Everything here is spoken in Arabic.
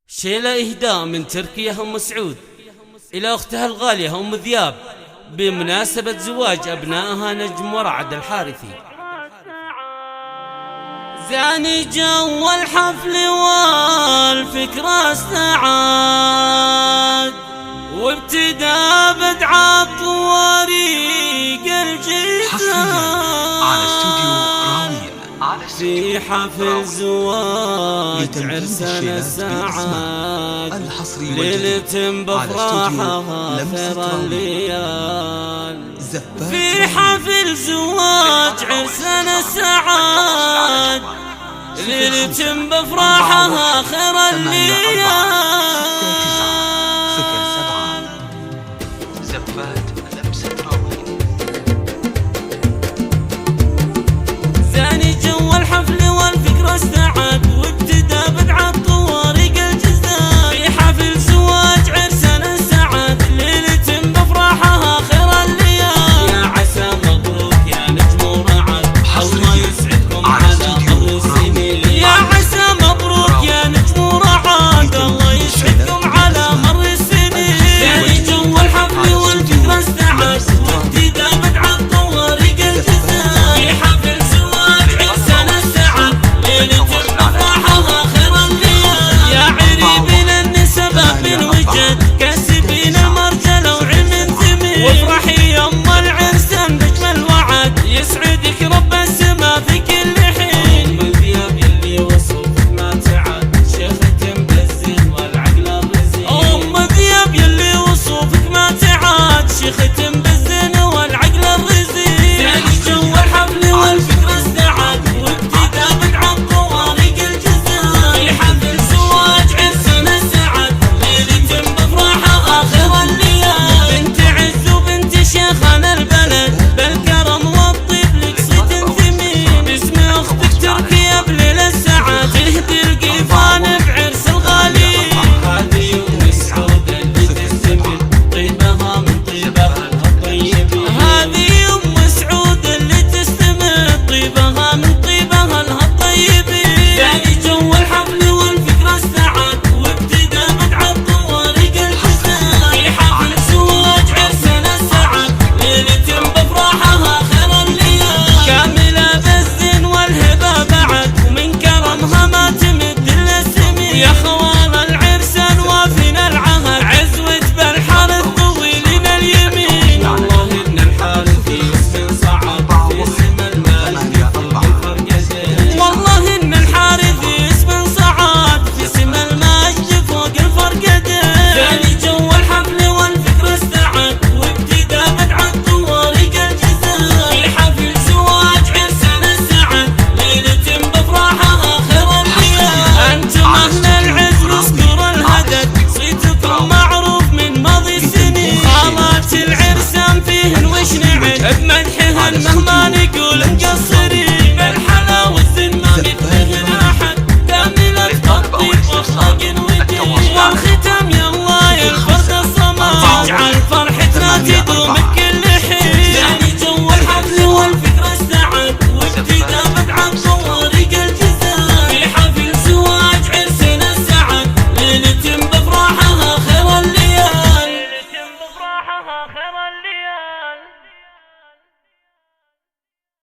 شيلة إهداء من تركيا أم سعود إلى أختها الغالية أم ذياب بمناسبة زواج أبنائها نجم ورعد الحارثي. زاني جو الحفل والفكرة استعاد وابتدى بدعى طواريق الجيزان على استوديو راوية في حفل زواج عرسنا السعاد ليلة بفرحها ثرى الليال. في حفل زواج عرسنا السعاد ليلة بفرحها